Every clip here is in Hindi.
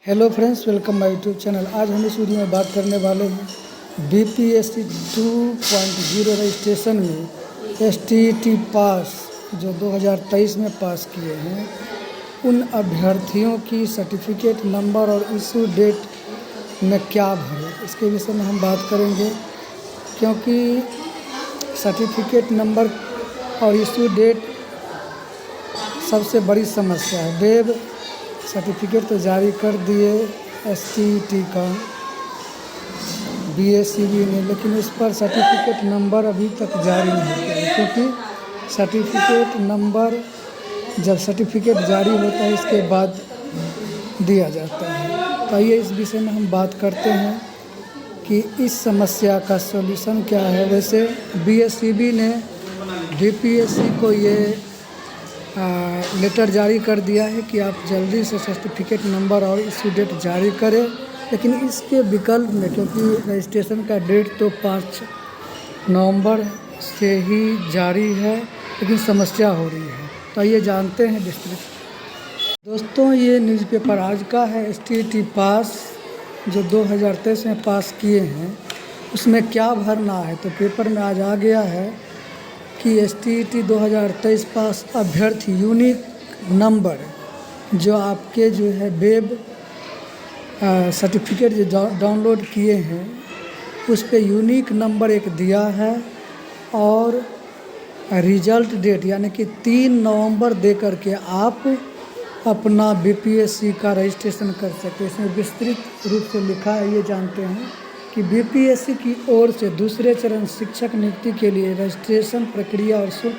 Hello friends, welcome my YouTube channel. आज हम इस वीडियो में बात करने वाले हैं बीपीएससी 2.0 रजिस्ट्रेशन में एसटीईटी पास जो 2023 में पास किए हैं उन अभ्यर्थियों की सर्टिफिकेट नंबर और इशू डेट में क्या भरें, इसके विषय में हम बात करेंगे। क्योंकि सर्टिफिकेट नंबर और इशू डेट सबसे बड़ी समस्या है। वेब सर्टिफिकेट तो जारी कर दिए एसटीईटी का बीएसईबी ने, लेकिन उस पर सर्टिफिकेट नंबर अभी तक जारी नहीं किया है। क्योंकि सर्टिफिकेट नंबर जब सर्टिफिकेट जारी होता है इसके बाद दिया जाता है। तो आइए इस विषय में हम बात करते हैं कि इस समस्या का सॉल्यूशन क्या है। वैसे बीएसईबी ने बीपीएससी को ये लेटर जारी कर दिया है कि आप जल्दी से सर्टिफिकेट नंबर और इशू डेट जारी करें, लेकिन इसके विकल्प में, क्योंकि रजिस्ट्रेशन का डेट तो 5 नवंबर से ही जारी है, लेकिन समस्या हो रही है। तो ये जानते हैं विस्तृत। दोस्तों, ये न्यूज़पेपर आज का है। एसटीईटी पास जो 2023 में पास किए हैं उसमें क्या भरना है, तो पेपर में आज आ गया है कि एसटीईटी 2023 पास अभ्यर्थी यूनिक नंबर जो आपके जो है वेब सर्टिफिकेट जो डाउनलोड किए हैं उस पे यूनिक नंबर एक दिया है और रिजल्ट डेट यानी कि 3 नवंबर दे करके आप अपना बीपीएससी का रजिस्ट्रेशन कर सकते हैं। इसमें विस्तृत रूप से लिखा है। ये जानते हैं कि बीपीएससी की ओर से दूसरे चरण शिक्षक नियुक्ति के लिए रजिस्ट्रेशन प्रक्रिया और शुल्क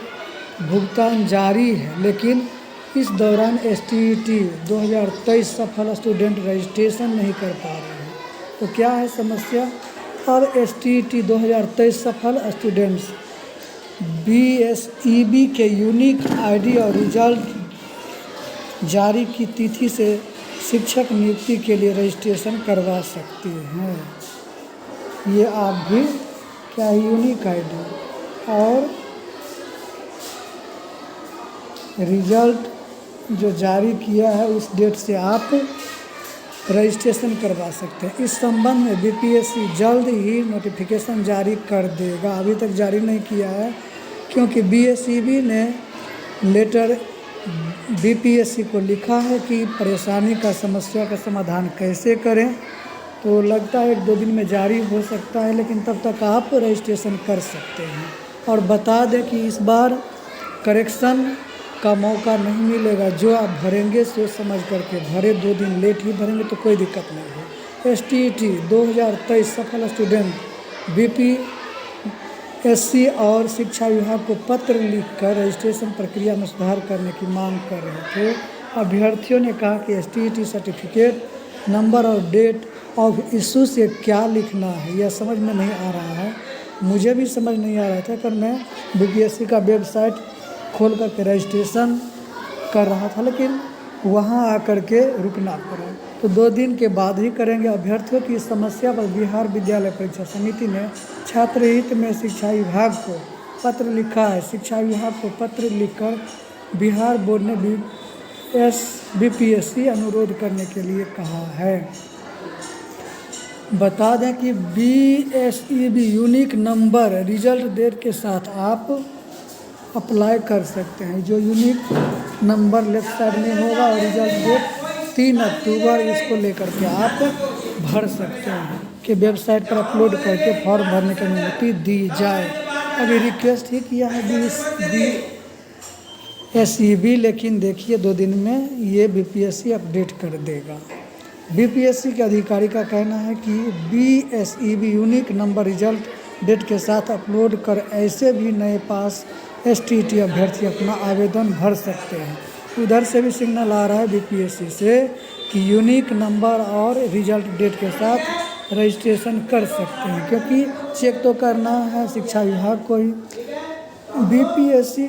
भुगतान जारी है, लेकिन इस दौरान एसटीईटी 2023 सफल स्टूडेंट रजिस्ट्रेशन नहीं कर पा रहे हैं। तो क्या है समस्या? और एसटीईटी 2023 सफल स्टूडेंट्स बीएसईबी के यूनिक आईडी और रिजल्ट जारी की तिथि से शिक्षक नियुक्ति के लिए रजिस्ट्रेशन करवा सकते हैं। ये आप भी क्या यूनिक आईडी और रिजल्ट जो जारी किया है उस डेट से आप रजिस्ट्रेशन करवा सकते हैं। इस संबंध में बीपीएससी जल्द ही नोटिफिकेशन जारी कर देगा। अभी तक जारी नहीं किया है क्योंकि बीएसईबी ने लेटर बीपीएससी को लिखा है कि परेशानी का समस्या का समाधान कैसे करें। तो लगता है 1-2 दिन में जारी हो सकता है, लेकिन तब तक आप रजिस्ट्रेशन कर सकते हैं। और बता दें कि इस बार करेक्शन का मौका नहीं मिलेगा। जो आप भरेंगे सोच समझ करके भरे, 2 दिन लेट ही भरेंगे तो कोई दिक्कत नहीं है। एसटीईटी 2023 सफल स्टूडेंट बीपीएससी और शिक्षा विभाग को पत्र लिखकर रजिस्ट्रेशन प्रक्रिया में सुधार करने की मांग कर रहे थे। अभ्यर्थियों ने कहा कि एसटीईटी सर्टिफिकेट नंबर और डेट ऑफ इशू से क्या लिखना है यह समझ में नहीं आ रहा है। मुझे भी समझ नहीं आ रहा था कर मैं बीपीएससी का वेबसाइट खोल करके रजिस्ट्रेशन कर रहा था, लेकिन वहां आकर के रुकना पड़ा। तो 2 दिन के बाद ही करेंगे। अभ्यर्थियों की समस्या पर बिहार विद्यालय परीक्षा समिति ने छात्र हित में शिक्षा विभाग को पत्र लिखा है। शिक्षा विभाग को पत्र लिखकर बिहार बोर्ड ने बीपीएससी अनुरोध करने के लिए कहा है। बता दें कि BSEB unique number result date के साथ आप अप्लाई कर सकते हैं। जो यूनिक नंबर लेफ्ट साइड में होगा और रिजल्ट डेट 3 अक्टूबर, इसको लेकर के आप भर सकते हैं कि वेबसाइट पर अपलोड करके फॉर्म भरने की अनुमति दी जाए। अभी रिक्वेस्ट ही किया है बीएसईबी, लेकिन देखिए 2 दिन में ये बीपीएससी अपडेट कर देगा। बीपीएससी के अधिकारी का कहना है कि BSEB unique number result date के साथ अपलोड कर ऐसे भी नए पास एसटीईटी अभ्यर्थी अपना आवेदन भर सकते हैं। उधर से भी सिग्नल आ रहा है बीपीएससी से कि यूनिक नंबर और रिजल्ट डेट के साथ रजिस्ट्रेशन कर सकते हैं, क्योंकि चेक तो करना है शिक्षा विभाग को ही। बीपीएससी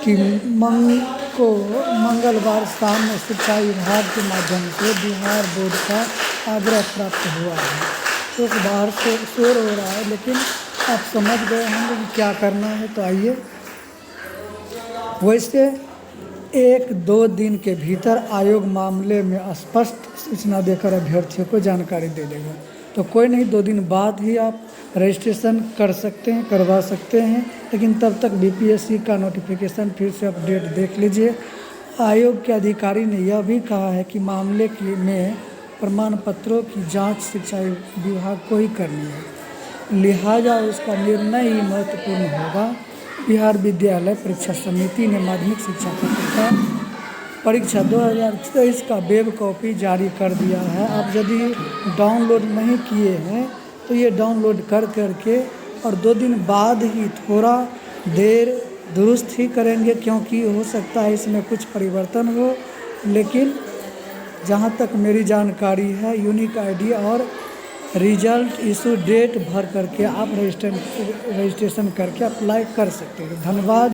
की मंगलवार शाम में शिक्षा विभाग के माध्यम से बिहार बोर्ड का आग्रह प्राप्त हुआ है। तो बाहर से शोर हो रहा है, लेकिन आप समझ गए होंगे कि क्या करना है। तो आइए, वैसे 1-2 दिन के भीतर आयोग मामले में स्पष्ट सूचना देकर अभ्यर्थियों को जानकारी दे देगा। तो कोई नहीं, 2 दिन बाद ही आप रजिस्ट्रेशन कर सकते हैं, करवा सकते हैं। लेकिन तब तक बीपीएससी का नोटिफिकेशन फिर से अपडेट देख लीजिए। आयोग के अधिकारी ने यह भी कहा है कि मामले में प्रमाण पत्रों की जांच शिक्षा विभाग को ही करनी है, लिहाजा उसका निर्णय ही महत्वपूर्ण होगा। बिहार विद्यालय परीक्षा समिति ने माध्यमिक शिक्षा पात्रता परीक्षा 2023 का वेब कॉपी जारी कर दिया है। आप यदि डाउनलोड नहीं किए हैं तो ये डाउनलोड कर करके और 2 दिन बाद ही थोड़ा देर दुरुस्त ही करेंगे, क्योंकि हो सकता है इसमें कुछ परिवर्तन हो। लेकिन जहाँ तक मेरी जानकारी है, यूनिक आईडी और रिजल्ट इशू डेट भर करके आप रजिस्ट्रेशन करके अप्लाई कर सकते हैं। धन्यवाद।